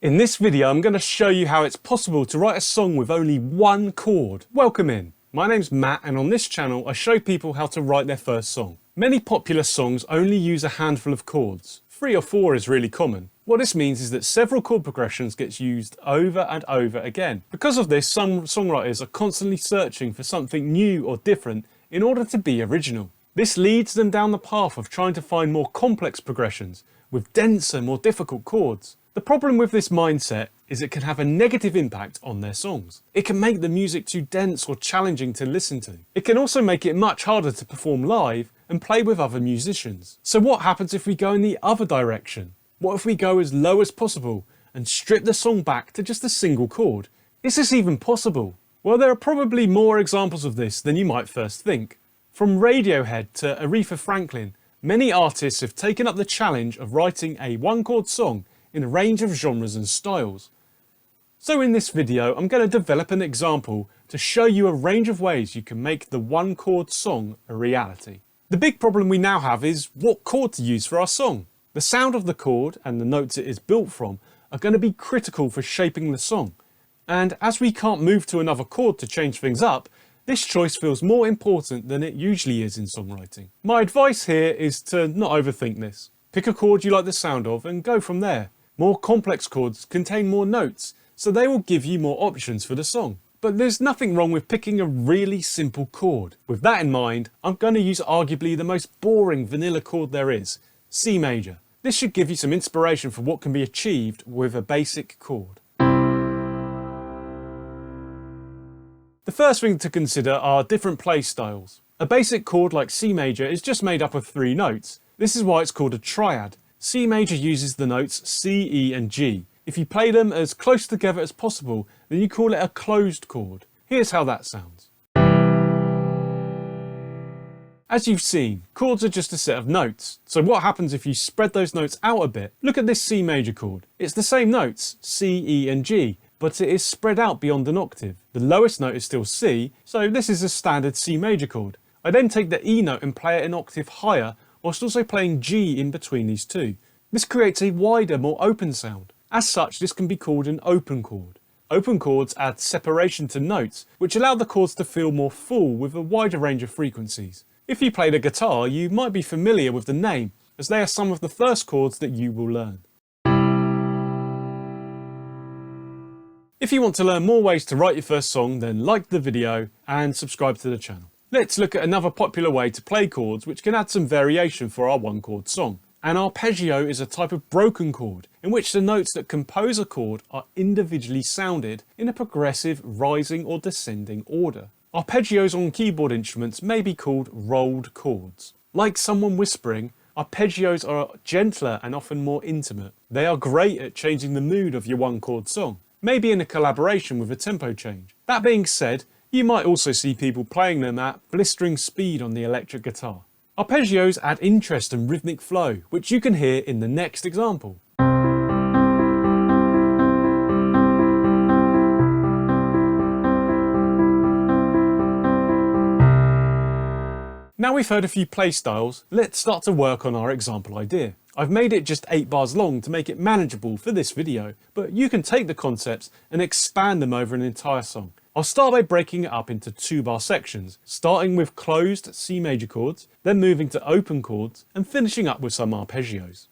In this video, I'm going to show you how it's possible to write a song with only one chord. Welcome in. My name's Matt, and on this channel I show people how to write their first song. Many popular songs only use a handful of chords. 3 or 4 is really common. What this means is that several chord progressions gets used over and over again. Because of this, some songwriters are constantly searching for something new or different in order to be original. This leads them down the path of trying to find more complex progressions with denser, more difficult chords. The problem with this mindset is it can have a negative impact on their songs. It can make the music too dense or challenging to listen to. It can also make it much harder to perform live and play with other musicians. So what happens if we go in the other direction? What if we go as low as possible and strip the song back to just a single chord? Is this even possible? Well, there are probably more examples of this than you might first think. From Radiohead to Aretha Franklin, many artists have taken up the challenge of writing a one-chord song in a range of genres and styles. So in this video, I'm going to develop an example to show you a range of ways you can make the one chord song a reality. The big problem we now have is what chord to use for our song. The sound of the chord and the notes it is built from are going to be critical for shaping the song. And as we can't move to another chord to change things up, this choice feels more important than it usually is in songwriting. My advice here is to not overthink this. Pick a chord you like the sound of and go from there. More complex chords contain more notes, so they will give you more options for the song. But there's nothing wrong with picking a really simple chord. With that in mind, I'm going to use arguably the most boring vanilla chord there is, C major. This should give you some inspiration for what can be achieved with a basic chord. The first thing to consider are different play styles. A basic chord like C major is just made up of 3 notes. This is why it's called a triad. C major uses the notes C, E and G. If you play them as close together as possible, then you call it a closed chord. Here's how that sounds. As you've seen, chords are just a set of notes. So what happens if you spread those notes out a bit? Look at this C major chord. It's the same notes, C, E and G, but it is spread out beyond an octave. The lowest note is still C, so this is a standard C major chord. I then take the E note and play it an octave higher, whilst also playing G in between these two. This creates a wider, more open sound. As such, this can be called an open chord. Open chords add separation to notes, which allow the chords to feel more full with a wider range of frequencies. If you play the guitar, you might be familiar with the name, as they are some of the first chords that you will learn. If you want to learn more ways to write your first song, then like the video and subscribe to the channel. Let's look at another popular way to play chords which can add some variation for our one chord song. An arpeggio is a type of broken chord in which the notes that compose a chord are individually sounded in a progressive rising or descending order. Arpeggios on keyboard instruments may be called rolled chords. Like someone whispering, arpeggios are gentler and often more intimate. They are great at changing the mood of your one chord song, maybe in a collaboration with a tempo change. That being said, you might also see people playing them at blistering speed on the electric guitar. Arpeggios add interest and rhythmic flow, which you can hear in the next example. Now we've heard a few play styles, let's start to work on our example idea. I've made it just 8 bars long to make it manageable for this video, but you can take the concepts and expand them over an entire song. I'll start by breaking it up into 2-bar sections, starting with closed C major chords, then moving to open chords, and finishing up with some arpeggios.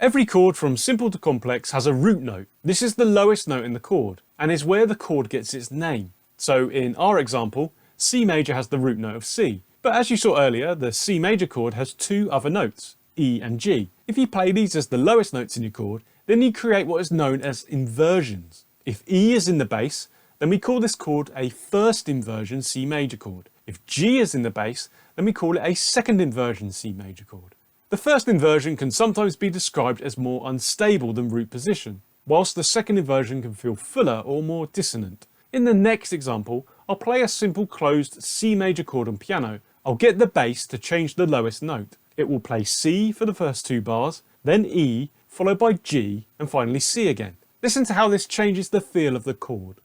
Every chord from simple to complex has a root note. This is the lowest note in the chord and is where the chord gets its name. So in our example, C major has the root note of C. But as you saw earlier, the C major chord has 2 other notes, E and G. If you play these as the lowest notes in your chord, then you create what is known as inversions. If E is in the bass, then we call this chord a first inversion C major chord. If G is in the bass, then we call it a second inversion C major chord. The first inversion can sometimes be described as more unstable than root position, whilst the second inversion can feel fuller or more dissonant. In the next example, I'll play a simple closed C major chord on piano. I'll get the bass to change the lowest note. It will play C for the first 2 bars, then E followed by G, and finally C again. Listen to how this changes the feel of the chord.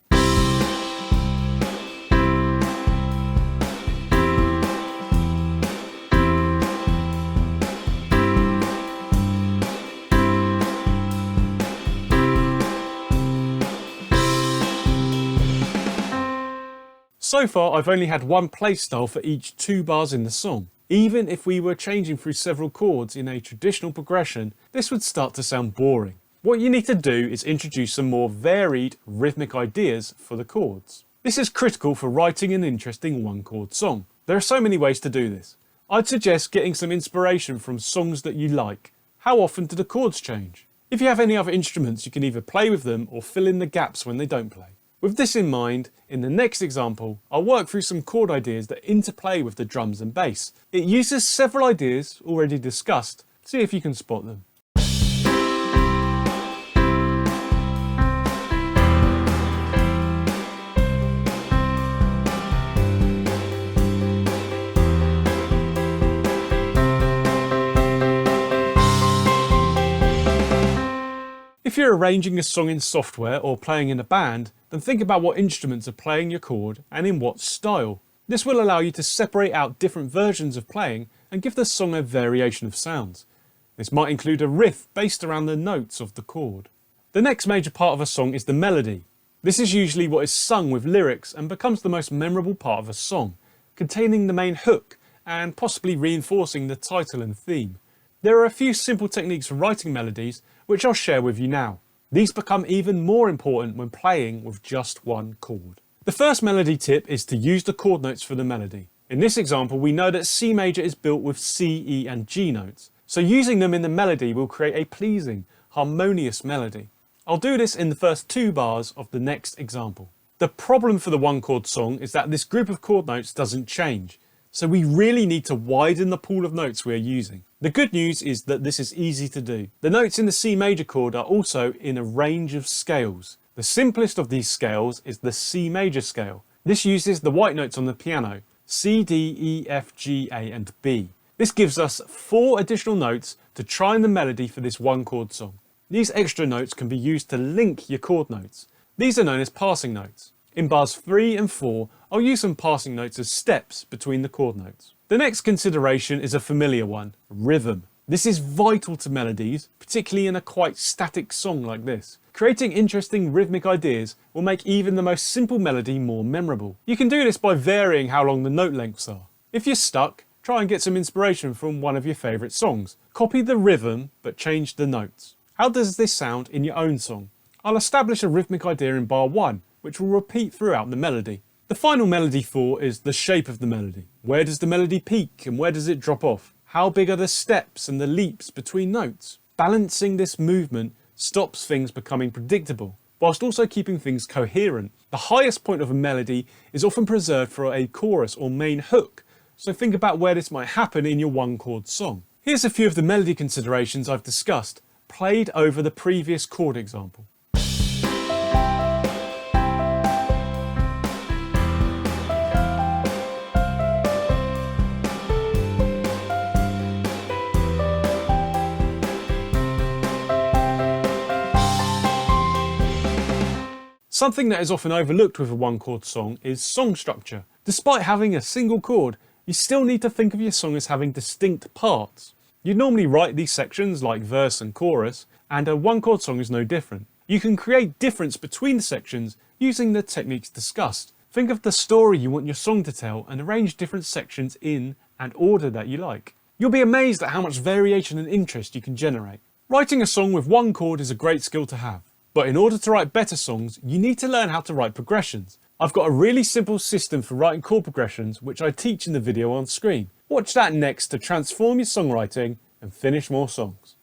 So far, I've only had one playstyle for each 2 bars in the song. Even if we were changing through several chords in a traditional progression, this would start to sound boring. What you need to do is introduce some more varied rhythmic ideas for the chords. This is critical for writing an interesting 1-chord song. There are so many ways to do this. I'd suggest getting some inspiration from songs that you like. How often do the chords change? If you have any other instruments, you can either play with them or fill in the gaps when they don't play. With this in mind, in the next example, I'll work through some chord ideas that interplay with the drums and bass. It uses several ideas already discussed. See if you can spot them. If you're arranging a song in software or playing in a band, then think about what instruments are playing your chord and in what style. This will allow you to separate out different versions of playing and give the song a variation of sounds. This might include a riff based around the notes of the chord. The next major part of a song is the melody. This is usually what is sung with lyrics and becomes the most memorable part of a song, containing the main hook and possibly reinforcing the title and theme. There are a few simple techniques for writing melodies which I'll share with you now. These become even more important when playing with just one chord. The first melody tip is to use the chord notes for the melody. In this example, we know that C major is built with C, E and G notes, so using them in the melody will create a pleasing, harmonious melody. I'll do this in the first 2 bars of the next example. The problem for the 1-chord song is that this group of chord notes doesn't change, so we really need to widen the pool of notes we are using. The good news is that this is easy to do. The notes in the C major chord are also in a range of scales. The simplest of these scales is the C major scale. This uses the white notes on the piano, C, D, E, F, G, A and B. This gives us 4 additional notes to try in the melody for this 1-chord song. These extra notes can be used to link your chord notes. These are known as passing notes. In bars 3 and 4, I'll use some passing notes as steps between the chord notes. The next consideration is a familiar one, rhythm. This is vital to melodies, particularly in a quite static song like this. Creating interesting rhythmic ideas will make even the most simple melody more memorable. You can do this by varying how long the note lengths are. If you're stuck, try and get some inspiration from one of your favourite songs. Copy the rhythm, but change the notes. How does this sound in your own song? I'll establish a rhythmic idea in bar 1, which will repeat throughout the melody. The final melody thought is the shape of the melody. Where does the melody peak and where does it drop off? How big are the steps and the leaps between notes? Balancing this movement stops things becoming predictable, whilst also keeping things coherent. The highest point of a melody is often preserved for a chorus or main hook, so think about where this might happen in your 1-chord song. Here's a few of the melody considerations I've discussed, played over the previous chord example. Something that is often overlooked with a 1-chord song is song structure. Despite having a single chord, you still need to think of your song as having distinct parts. You'd normally write these sections like verse and chorus, and a 1-chord song is no different. You can create difference between the sections using the techniques discussed. Think of the story you want your song to tell and arrange different sections in an order that you like. You'll be amazed at how much variation and interest you can generate. Writing a song with 1 chord is a great skill to have. But in order to write better songs, you need to learn how to write progressions. I've got a really simple system for writing chord progressions, which I teach in the video on screen. Watch that next to transform your songwriting and finish more songs.